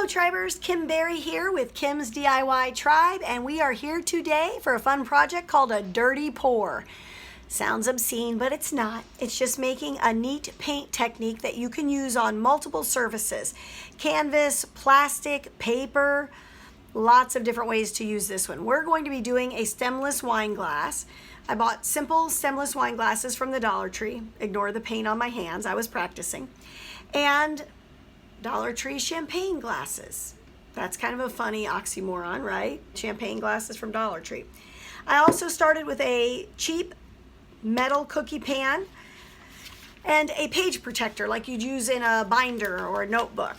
Hello Tribers, Kim Berry here with Kim's DIY Tribe, and we are here today for a fun project called a dirty pour. Sounds obscene, but it's not. It's just making a neat paint technique that you can use on multiple surfaces. Canvas, plastic, paper, lots of different ways to use this one. We're going to be doing a stemless wine glass. I bought simple stemless wine glasses from the Dollar Tree. Ignore the paint on my hands, I was practicing. And Dollar Tree champagne glasses. That's kind of a funny oxymoron, right? Champagne glasses from Dollar Tree. I also started with a cheap metal cookie pan and a page protector like you'd use in a binder or a notebook.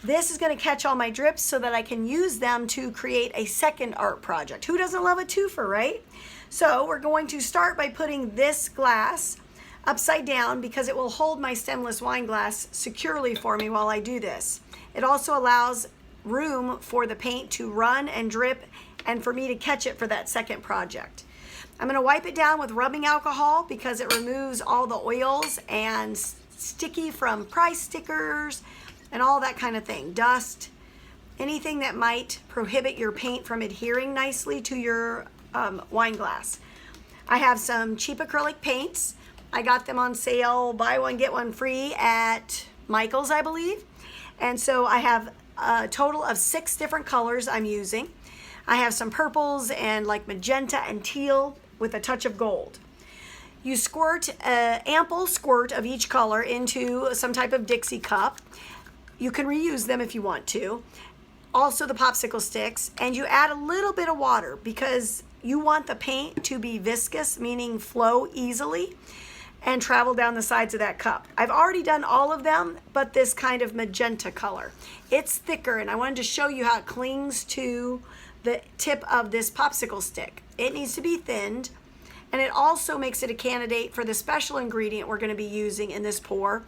This is going to catch all my drips so that I can use them to create a second art project. Who doesn't love a twofer, right? So we're going to start by putting this glass upside down because it will hold my stemless wine glass securely for me while I do this. It also allows room for the paint to run and drip and for me to catch it for that second project. I'm going to wipe it down with rubbing alcohol because it removes all the oils and sticky from price stickers and all that kind of thing. Dust, anything that might prohibit your paint from adhering nicely to your wine glass. I have some cheap acrylic paints. I got them on sale, buy one, get one free at Michael's, I believe. And so I have a total of 6 different colors I'm using. I have some purples and like magenta and teal with a touch of gold. You squirt an ample squirt of each color into some type of Dixie cup. You can reuse them if you want to. Also the popsicle sticks, and you add a little bit of water because you want the paint to be viscous, meaning flow easily and travel down the sides of that cup. I've already done all of them, but this kind of magenta color. It's thicker, and I wanted to show you how it clings to the tip of this popsicle stick. It needs to be thinned, and it also makes it a candidate for the special ingredient we're gonna be using in this pour.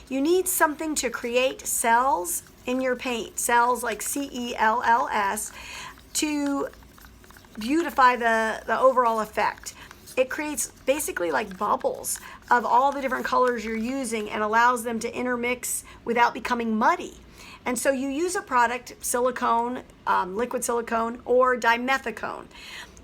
You need something to create cells in your paint, cells like cells, to beautify the overall effect. It creates basically like bubbles of all the different colors you're using and allows them to intermix without becoming muddy. And so you use a product, silicone, liquid silicone, or dimethicone.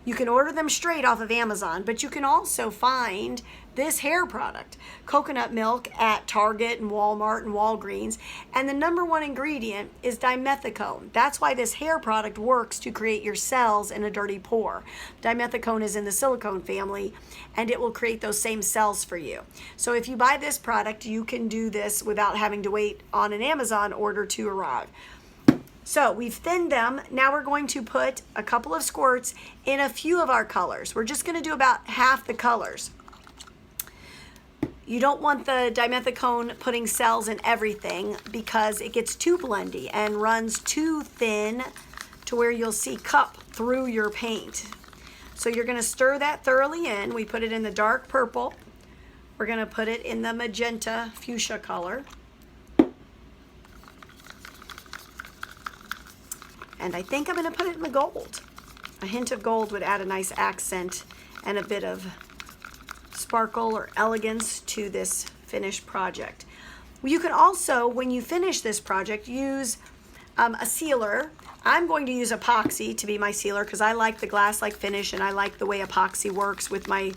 You can order them straight off of Amazon, but you can also find this hair product, coconut milk, at Target and Walmart and Walgreens. And the #1 ingredient is dimethicone. That's why this hair product works to create your cells in a dirty pour. Dimethicone is in the silicone family, and it will create those same cells for you. So if you buy this product, you can do this without having to wait on an Amazon order to arrive. So we've thinned them. Now we're going to put a couple of squirts in a few of our colors. We're just going to do about half the colors. You don't want the dimethicone putting cells in everything because it gets too blendy and runs too thin to where you'll see cup through your paint. So you're going to stir that thoroughly in. We put it in the dark purple. We're going to put it in the magenta fuchsia color. And I think I'm going to put it in the gold. A hint of gold would add a nice accent and a bit of sparkle or elegance to this finished project. You can also, when you finish this project, use a sealer. I'm going to use epoxy to be my sealer because I like the glass-like finish and I like the way epoxy works with my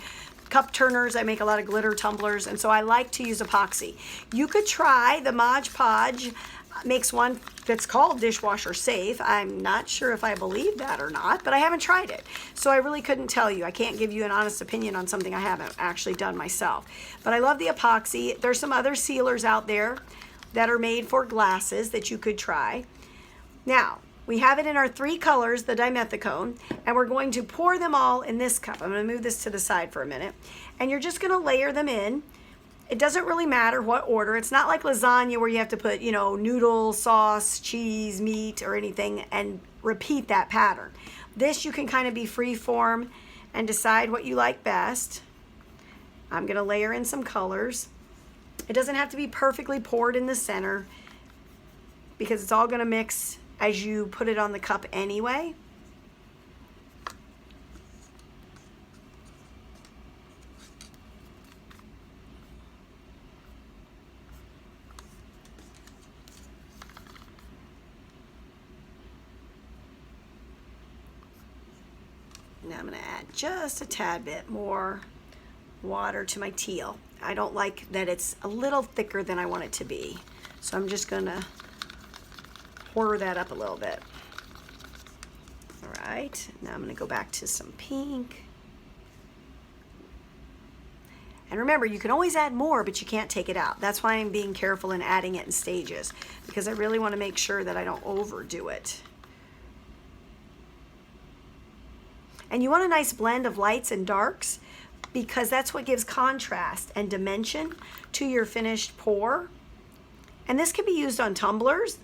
cup turners. I make a lot of glitter tumblers, and so I like to use epoxy. You could try the Mod Podge. Makes one that's called dishwasher safe. I'm not sure if I believe that or not, but I haven't tried it. So I really couldn't tell you. I can't give you an honest opinion on something I haven't actually done myself. But I love the epoxy. There's some other sealers out there that are made for glasses that you could try. Now, we have it in our 3 colors, the dimethicone, and we're going to pour them all in this cup. I'm going to move this to the side for a minute. And you're just going to layer them in. It doesn't really matter what order. It's not like lasagna where you have to put, you know, noodle, sauce, cheese, meat, or anything and repeat that pattern. This you can kind of be free form and decide what you like best. I'm going to layer in some colors. It doesn't have to be perfectly poured in the center because it's all going to mix as you put it on the cup anyway. Now I'm going to add just a tad bit more water to my teal. I don't like that it's a little thicker than I want it to be. So I'm just going to pour that up a little bit. All right, now I'm going to go back to some pink. And remember, you can always add more, but you can't take it out. That's why I'm being careful in adding it in stages, because I really want to make sure that I don't overdo it. And you want a nice blend of lights and darks, because that's what gives contrast and dimension to your finished pour. And this could be used on tumblers.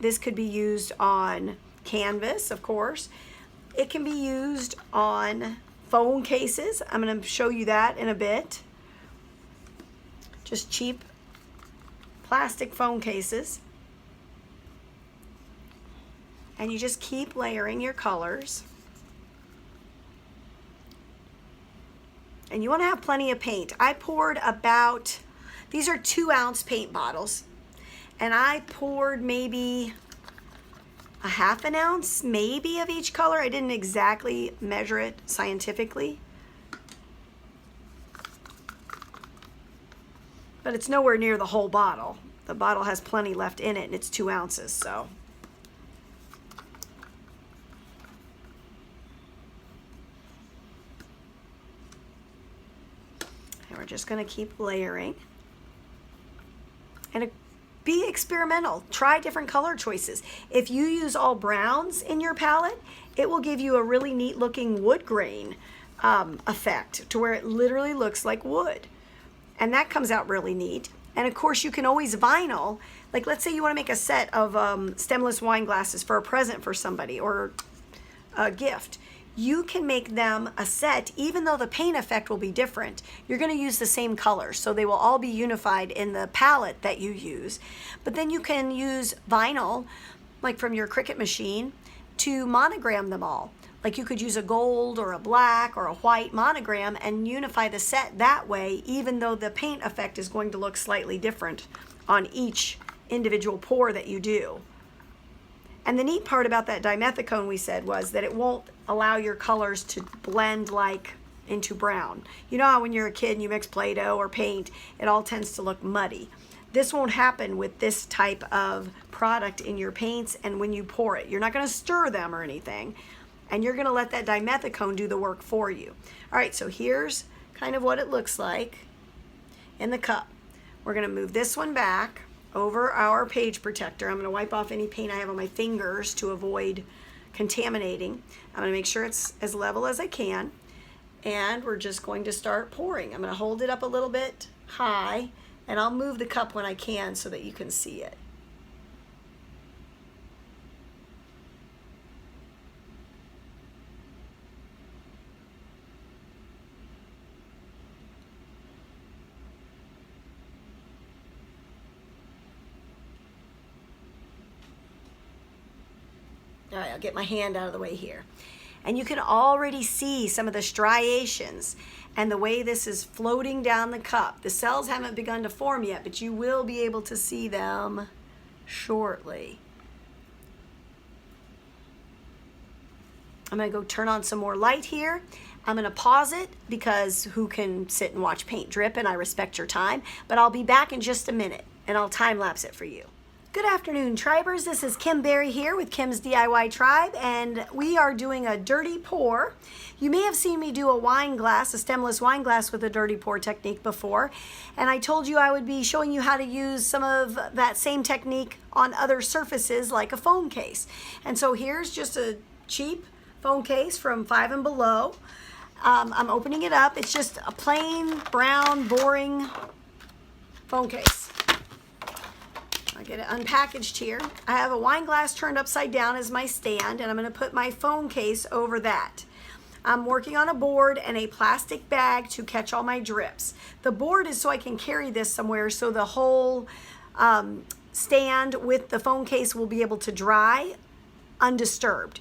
This could be used on canvas, of course. It can be used on phone cases. I'm going to show you that in a bit. Just cheap plastic phone cases. And you just keep layering your colors. And you want to have plenty of paint. I poured about, these are 2-ounce paint bottles, and I poured maybe a ½ an ounce maybe of each color. I didn't exactly measure it scientifically, but it's nowhere near the whole bottle. The bottle has plenty left in it, and it's 2 ounces, so. And we're just going to keep layering. And be experimental. Try different color choices. If you use all browns in your palette, it will give you a really neat looking wood grain effect to where it literally looks like wood. And that comes out really neat. And of course, you can always vinyl. Like, let's say you want to make a set of stemless wine glasses for a present for somebody or a gift. You can make them a set, even though the paint effect will be different. You're going to use the same colors, so they will all be unified in the palette that you use. But then you can use vinyl, like from your Cricut machine, to monogram them all. Like you could use a gold or a black or a white monogram and unify the set that way, even though the paint effect is going to look slightly different on each individual pour that you do. And the neat part about that dimethicone, we said, was that it won't allow your colors to blend like into brown. You know how when you're a kid and you mix Play-Doh or paint, it all tends to look muddy. This won't happen with this type of product in your paints and when you pour it. You're not going to stir them or anything, and you're going to let that dimethicone do the work for you. All right, so here's kind of what it looks like in the cup. We're going to move this one back over our page protector. I'm going to wipe off any paint I have on my fingers to avoid contaminating. I'm going to make sure it's as level as I can, and we're just going to start pouring. I'm going to hold it up a little bit high, and I'll move the cup when I can so that you can see it. All right, I'll get my hand out of the way here. And you can already see some of the striations and the way this is floating down the cup. The cells haven't begun to form yet, but you will be able to see them shortly. I'm going to go turn on some more light here. I'm going to pause it because who can sit and watch paint drip, and I respect your time. But I'll be back in just a minute, and I'll time lapse it for you. Good afternoon, Tribers. This is Kim Berry here with Kim's DIY Tribe, and we are doing a dirty pour. You may have seen me do a wine glass, a stemless wine glass with a dirty pour technique before, and I told you I would be showing you how to use some of that same technique on other surfaces like a phone case. And so here's just a cheap phone case from Five and Below. I'm opening it up. It's just a plain, brown, boring phone case. I get it unpackaged here. I have a wine glass turned upside down as my stand, and I'm going to put my phone case over that. I'm working on a board and a plastic bag to catch all my drips. The board is so I can carry this somewhere so the whole stand with the phone case will be able to dry undisturbed.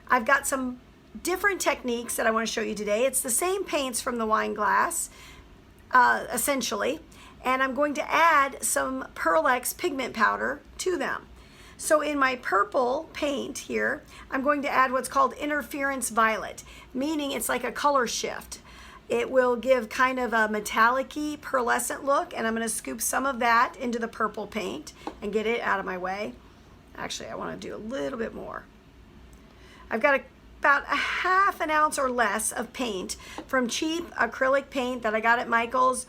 I've got some different techniques that I want to show you today. It's the same paints from the wine glass, essentially. And I'm going to add some Pearl X pigment powder to them. So in my purple paint here, I'm going to add what's called interference violet, meaning it's like a color shift. It will give kind of a metallic-y, pearlescent look, and I'm going to scoop some of that into the purple paint and get it out of my way. Actually, I want to do a little bit more. I've got about a half an ounce or less of paint from cheap acrylic paint that I got at Michael's.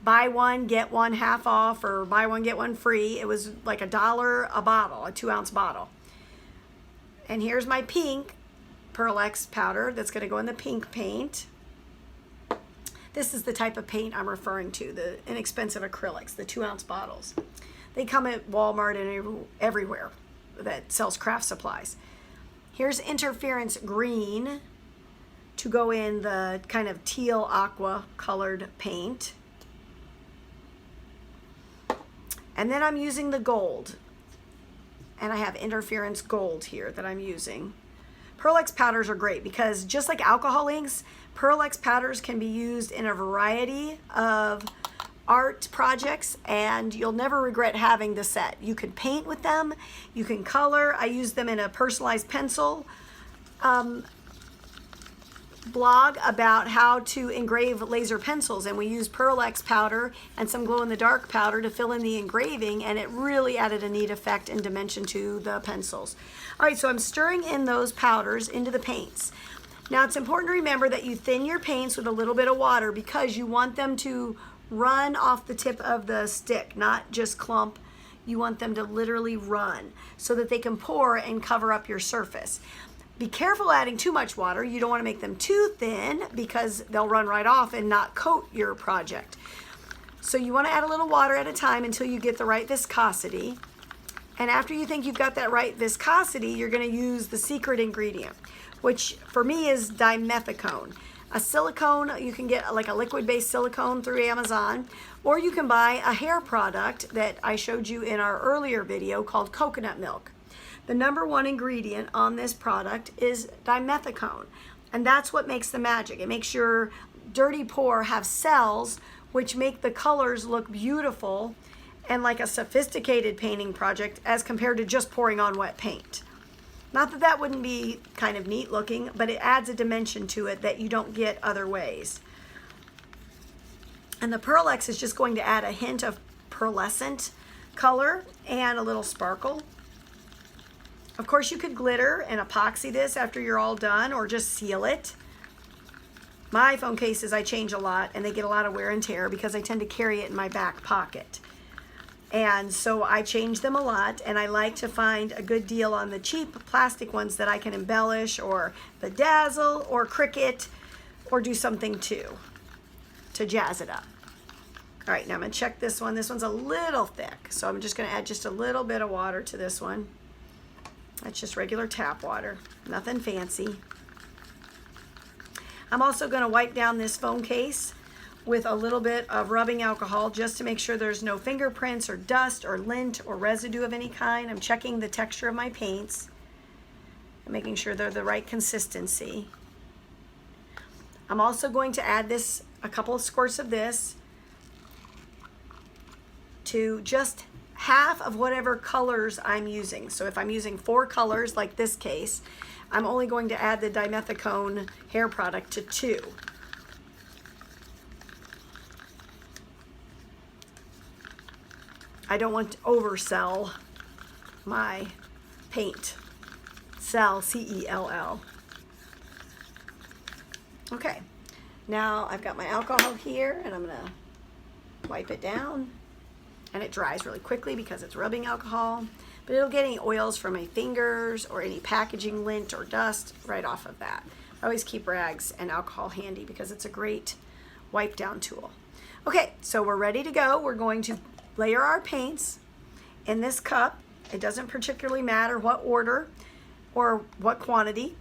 Buy one, get one half off, or buy one, get one free. It was like $1 a bottle, a 2-ounce bottle. And here's my pink Pearl X powder that's going to go in the pink paint. This is the type of paint I'm referring to, the inexpensive acrylics, the 2-ounce bottles. They come at Walmart and everywhere that sells craft supplies. Here's interference green to go in the kind of teal aqua colored paint. And then I'm using the gold. And I have interference gold here that I'm using. Pearl X powders are great because just like alcohol inks, Pearl X powders can be used in a variety of art projects, and you'll never regret having the set. You can paint with them, you can color. I use them in a personalized pencil blog about how to engrave laser pencils, and we use Pearl X powder and some glow-in-the-dark powder to fill in the engraving, and it really added a neat effect and dimension to the pencils. All right, so I'm stirring in those powders into the paints. Now it's important to remember that you thin your paints with a little bit of water because you want them to run off the tip of the stick, not just clump. You want them to literally run so that they can pour and cover up your surface. Be careful adding too much water. You don't want to make them too thin because they'll run right off and not coat your project. So you want to add a little water at a time until you get the right viscosity. And after you think you've got that right viscosity, you're going to use the secret ingredient, which for me is dimethicone. A silicone, you can get like a liquid-based silicone through Amazon, or you can buy a hair product that I showed you in our earlier video called coconut milk. The #1 ingredient on this product is dimethicone, and that's what makes the magic. It makes your dirty pour have cells which make the colors look beautiful and like a sophisticated painting project as compared to just pouring on wet paint. Not that that wouldn't be kind of neat looking, but it adds a dimension to it that you don't get other ways. And the Pearl X is just going to add a hint of pearlescent color and a little sparkle. Of course, you could glitter and epoxy this after you're all done, or just seal it. My phone cases I change a lot, and they get a lot of wear and tear because I tend to carry it in my back pocket. And so I change them a lot, and I like to find a good deal on the cheap plastic ones that I can embellish, or bedazzle, or Cricut, or do something to jazz it up. All right, now I'm gonna check this one. This one's a little thick, so I'm just gonna add just a little bit of water to this one. That's just regular tap water, nothing fancy. I'm also gonna wipe down this phone case with a little bit of rubbing alcohol just to make sure there's no fingerprints or dust or lint or residue of any kind. I'm checking the texture of my paints and making sure they're the right consistency. I'm also going to add this, a couple of squirts of this, to just half of whatever colors I'm using. So if I'm using 4 colors, like this case, I'm only going to add the dimethicone hair product to 2. I don't want to oversell my paint. Sell, C-E-L-L. Okay, now I've got my alcohol here, and I'm gonna wipe it down. And it dries really quickly because it's rubbing alcohol, but it'll get any oils from my fingers or any packaging lint or dust right off of that. I always keep rags and alcohol handy because it's a great wipe down tool. Okay, so we're ready to go. We're going to layer our paints in this cup. It doesn't particularly matter what order or what quantity.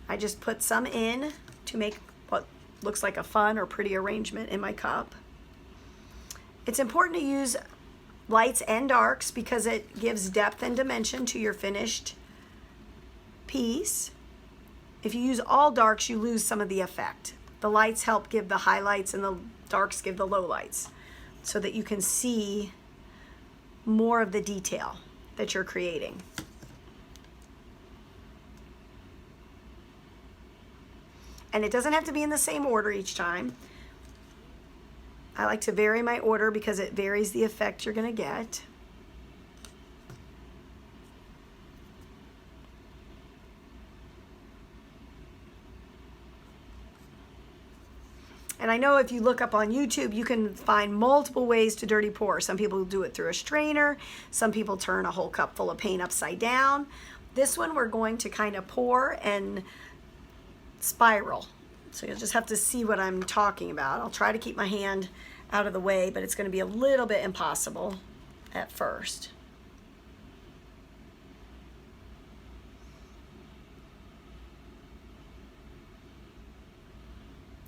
I just put some in to make what looks like a fun or pretty arrangement in my cup. It's important to use lights and darks because it gives depth and dimension to your finished piece. If you use all darks, you lose some of the effect. The lights help give the highlights and the darks give the lowlights so that you can see more of the detail that you're creating. And it doesn't have to be in the same order each time. I like to vary my order because it varies the effect you're going to get. And I know if you look up on YouTube, you can find multiple ways to dirty pour. Some people do it through a strainer. Some people turn a whole cup full of paint upside down. This one we're going to kind of pour and spiral. So you'll just have to see what I'm talking about. I'll try to keep my hand out of the way, but it's going to be a little bit impossible at first.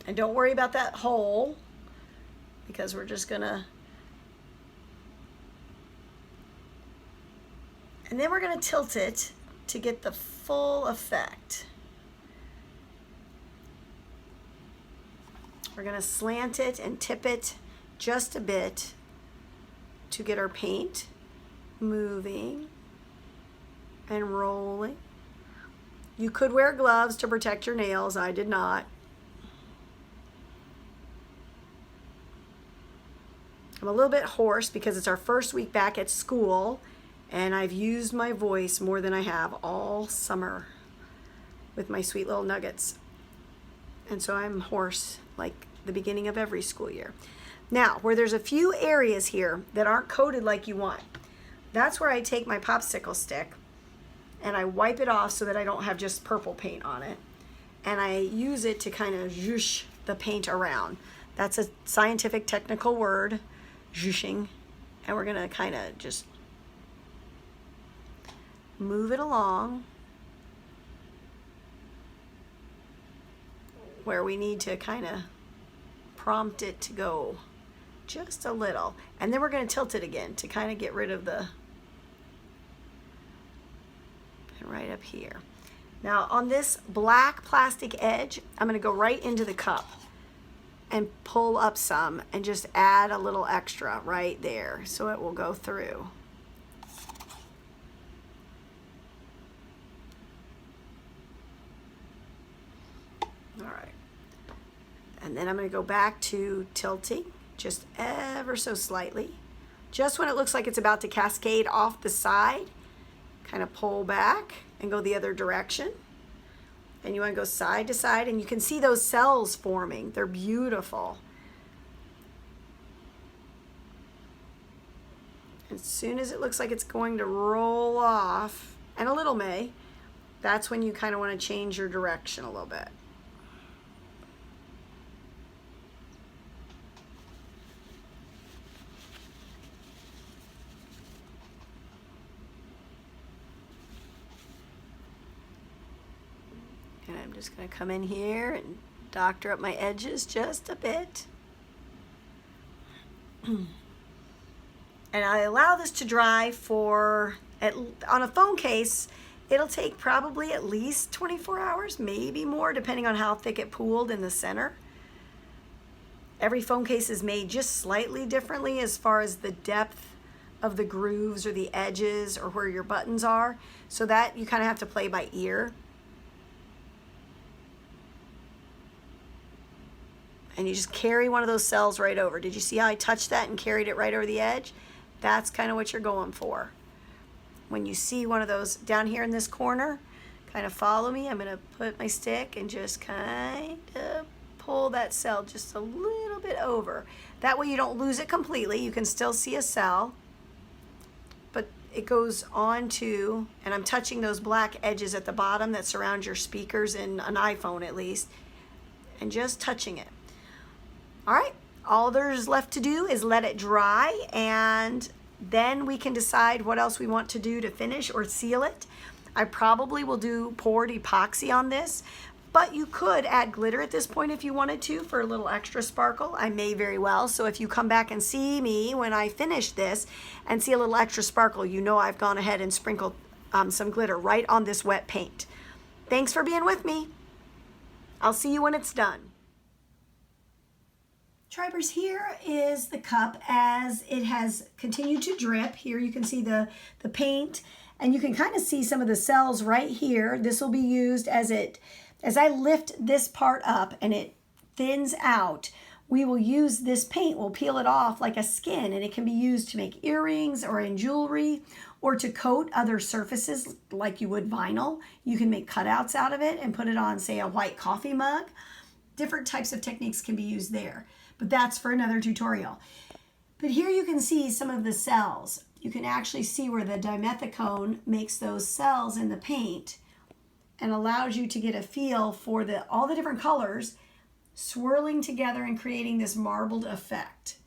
And don't worry about that hole, because we're just gonna, and then we're gonna tilt it to get the full effect. We're gonna slant it and tip it just a bit to get our paint moving and rolling. You could wear gloves to protect your nails. I did not. I'm a little bit hoarse because it's our first week back at school, and I've used my voice more than I have all summer with my sweet little nuggets. And so I'm hoarse like the beginning of every school year. Now, where there's a few areas here that aren't coated like you want, that's where I take my popsicle stick and I wipe it off so that I don't have just purple paint on it. And I use it to kind of zhoosh the paint around. That's a scientific technical word, zhooshing. And we're gonna kind of just move it along where we need to kind of prompt it to go just a little. And then we're going to tilt it again to kind of get rid of the, and right up here. Now on this black plastic edge, I'm going to go right into the cup and pull up some and just add a little extra right there so it will go through. All right. And then I'm going to go back to tilting just ever so slightly. Just when it looks like it's about to cascade off the side, kind of pull back and go the other direction. And you want to go side to side, and you can see those cells forming. They're beautiful. As soon as it looks like it's going to roll off, and a little may, that's when you kind of want to change your direction a little bit. And I'm just going to come in here and doctor up my edges just a bit. And I allow this to dry for, on a phone case, it'll take probably at least 24 hours, maybe more, depending on how thick it pooled in the center. Every phone case is made just slightly differently as far as the depth of the grooves or the edges or where your buttons are, so that you kind of have to play by ear. And you just carry one of those cells right over. Did you see how I touched that and carried it right over the edge? That's kind of what you're going for. When you see one of those down here in this corner, kind of follow me. I'm going to put my stick and just kind of pull that cell just a little bit over. That way you don't lose it completely. You can still see a cell, but it goes on to, and I'm touching those black edges at the bottom that surround your speakers in an iPhone at least, and just touching it. All right, all there's left to do is let it dry, and then we can decide what else we want to do to finish or seal it. I probably will do poured epoxy on this, but you could add glitter at this point if you wanted to for a little extra sparkle. I may very well, so if you come back and see me when I finish this and see a little extra sparkle, you know I've gone ahead and sprinkled some glitter right on this wet paint. Thanks for being with me. I'll see you when it's done. Tribers, here is the cup as it has continued to drip. Here you can see the paint, and you can kind of see some of the cells right here. This will be used as I lift this part up and it thins out. We will use this paint, we'll peel it off like a skin, and it can be used to make earrings or in jewelry or to coat other surfaces like you would vinyl. You can make cutouts out of it and put it on, say, a white coffee mug. Different types of techniques can be used there, but that's for another tutorial. But here you can see some of the cells. You can actually see where the dimethicone makes those cells in the paint and allows you to get a feel for all the different colors swirling together and creating this marbled effect.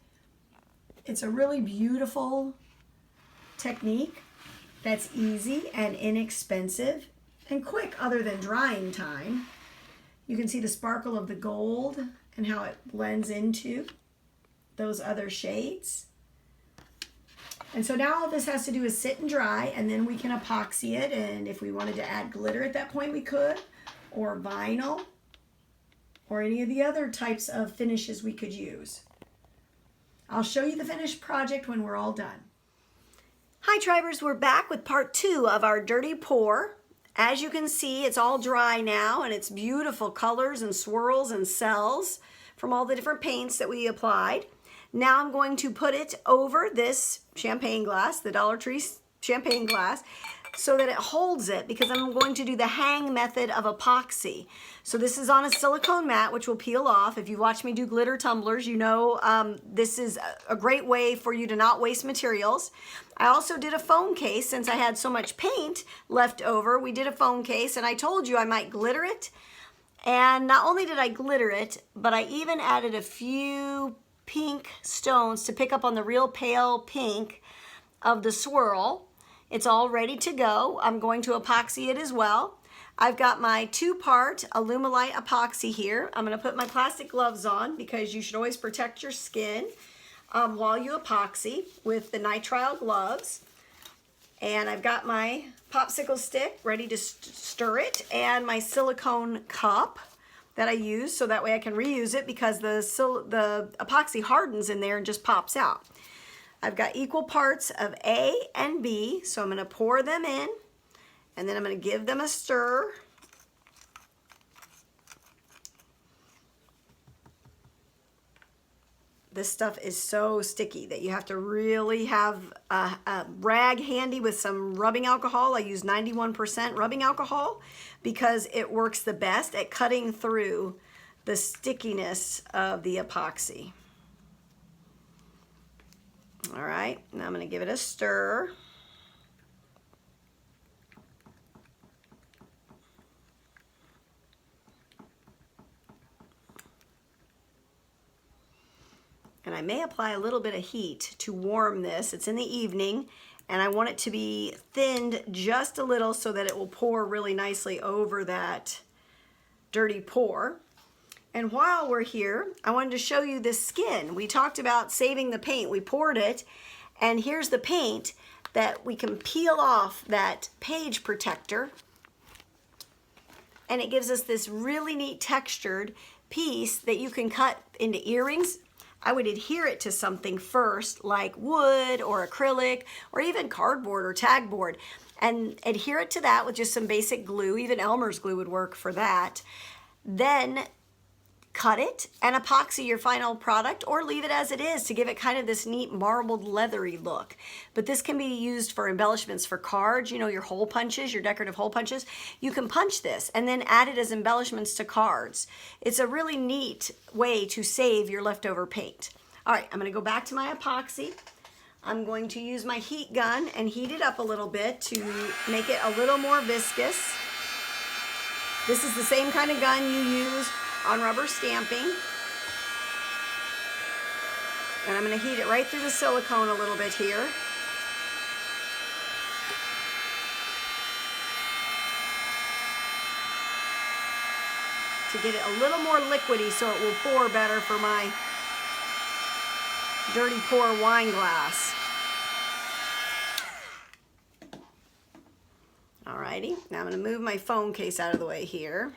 It's a really beautiful technique that's easy and inexpensive and quick other than drying time. You can see the sparkle of the gold and how it blends into those other shades. And so now all this has to do is sit and dry, and then we can epoxy it, and if we wanted to add glitter at that point we could, or vinyl, or any of the other types of finishes we could use. I'll show you the finished project when we're all done. Hi Tribers, we're back with part 2 of our dirty pour. As you can see, it's all dry now, and it's beautiful colors and swirls and cells from all the different paints that we applied. Now I'm going to put it over this champagne glass, the Dollar Tree champagne glass, so that it holds it, because I'm going to do the hang method of epoxy. So this is on a silicone mat, which will peel off. If you watch me do glitter tumblers, you know this is a great way for you to not waste materials. I also did a phone case. Since I had so much paint left over, we did a phone case, and I told you I might glitter it. And not only did I glitter it, but I even added a few pink stones to pick up on the real pale pink of the swirl. It's all ready to go. I'm going to epoxy it as well. I've got my 2-part Alumilite epoxy here. I'm going to put my plastic gloves on because you should always protect your skin while you epoxy with the nitrile gloves. And I've got my popsicle stick ready to stir it, and my silicone cup that I use so that way I can reuse it, because the epoxy hardens in there and just pops out. I've got equal parts of A and B, so I'm going to pour them in, and then I'm going to give them a stir. This stuff is so sticky that you have to really have a rag handy with some rubbing alcohol. I use 91% rubbing alcohol because it works the best at cutting through the stickiness of the epoxy. All right, now I'm going to give it a stir. And I may apply a little bit of heat to warm this. It's in the evening, and I want it to be thinned just a little so that it will pour really nicely over that dirty pour. And while we're here, I wanted to show you this skin. We talked about saving the paint. We poured it, and here's the paint that we can peel off that page protector, and it gives us this really neat textured piece that you can cut into earrings. I would adhere it to something first, like wood or acrylic or even cardboard or tag board, and adhere it to that with just some basic glue. Even Elmer's glue would work for that. Then cut it and epoxy your final product, or leave it as it is to give it kind of this neat marbled leathery look. But this can be used for embellishments for cards, you know, your hole punches, your decorative hole punches. You can punch this and then add it as embellishments to cards. It's a really neat way to save your leftover paint. All right, I'm going to go back to my epoxy. I'm going to use my heat gun and heat it up a little bit to make it a little more viscous. This is the same kind of gun you use on rubber stamping. And I'm going to heat it right through the silicone a little bit here. To get it a little more liquidy so it will pour better for my dirty pour wine glass. Alrighty, now I'm going to move my phone case out of the way here.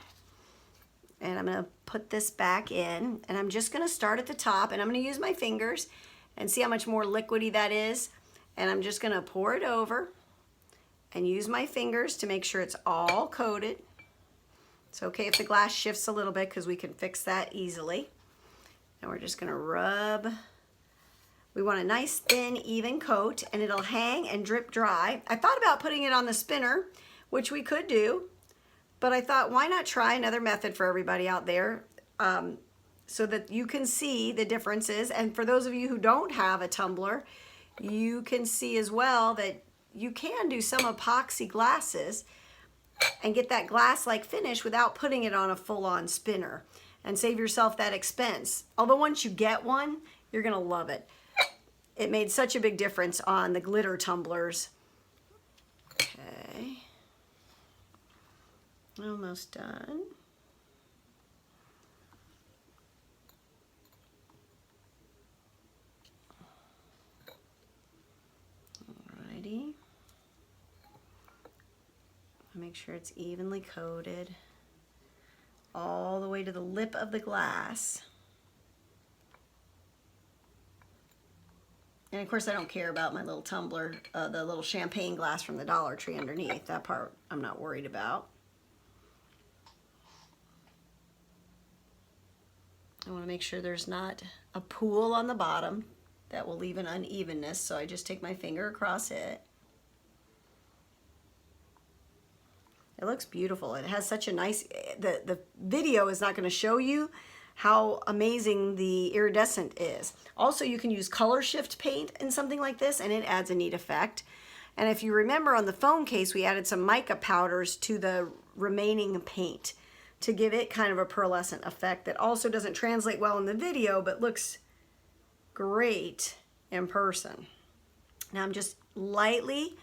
And I'm gonna put this back in, and I'm just gonna start at the top, and I'm gonna use my fingers and see how much more liquidy that is. And I'm just gonna pour it over and use my fingers to make sure it's all coated. It's okay if the glass shifts a little bit because we can fix that easily. And we're just gonna rub. We want a nice thin, even coat, and it'll hang and drip dry. I thought about putting it on the spinner, which we could do, but I thought, why not try another method for everybody out there so that you can see the differences. And for those of you who don't have a tumbler, you can see as well that you can do some epoxy glasses and get that glass-like finish without putting it on a full-on spinner and save yourself that expense. Although once you get one, you're gonna love it. It made such a big difference on the glitter tumblers. Okay, almost done. Alrighty. Make sure it's evenly coated all the way to the lip of the glass. And of course I don't care about my little tumbler, the little champagne glass from the Dollar Tree underneath. That part I'm not worried about. I want to make sure there's not a pool on the bottom that will leave an unevenness, so I just take my finger across it. It looks beautiful. It has such a nice, the video is not going to show you how amazing the iridescent is. Also, you can use color shift paint in something like this, and it adds a neat effect. And if you remember on the phone case, we added some mica powders to the remaining paint to give it kind of a pearlescent effect that also doesn't translate well in the video, but looks great in person. Now I'm just lightly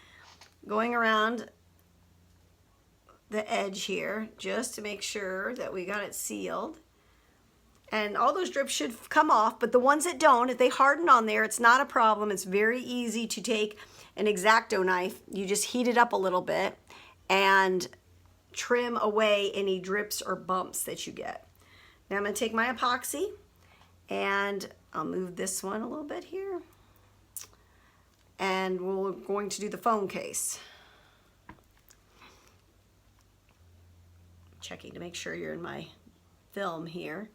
going around the edge here just to make sure that we got it sealed. And all those drips should come off, but the ones that don't, if they harden on there, it's not a problem. It's very easy to take an X-Acto knife. You just heat it up a little bit and trim away any drips or bumps that you get. Now I'm going to take my epoxy and I'll move this one a little bit here. And we're going to do the phone case. Checking to make sure you're in my film here.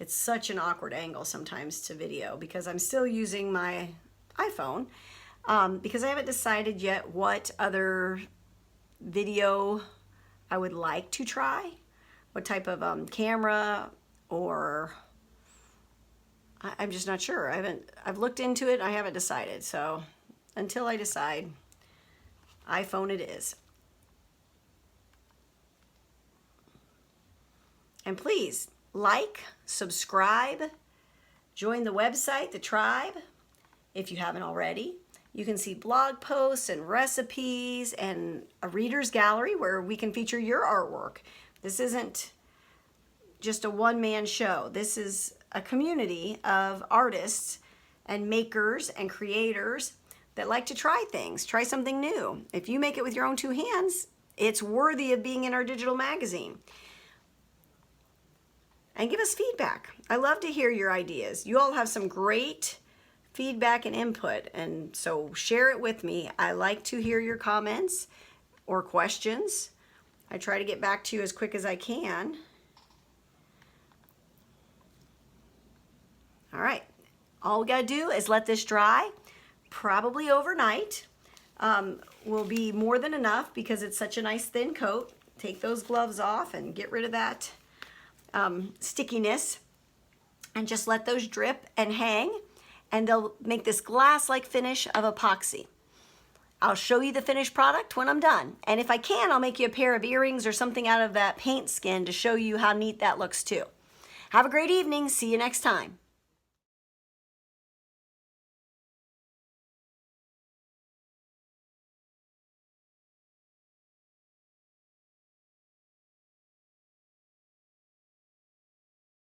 It's such an awkward angle sometimes to video because I'm still using my iPhone because I haven't decided yet what other video I would like to try, what type of camera, or I'm just not sure. I've looked into it, I haven't decided. So until I decide, iPhone it is. And please like, subscribe, join the website, the tribe, if you haven't already. You can see blog posts and recipes and a reader's gallery where we can feature your artwork. This isn't just a one-man show. This is a community of artists and makers and creators that like to try things, try something new. If you make it with your own two hands, it's worthy of being in our digital magazine. And give us feedback. I love to hear your ideas. You all have some great feedback and input, and so share it with me. I like to hear your comments or questions. I try to get back to you as quick as I can. All right, all we gotta do is let this dry, probably overnight. Will be more than enough because it's such a nice thin coat. Take those gloves off and get rid of that stickiness, and just let those drip and hang, and they'll make this glass-like finish of epoxy. I'll show you the finished product when I'm done, and if I can, I'll make you a pair of earrings or something out of that paint skin to show you how neat that looks too. Have a great evening. See you next time.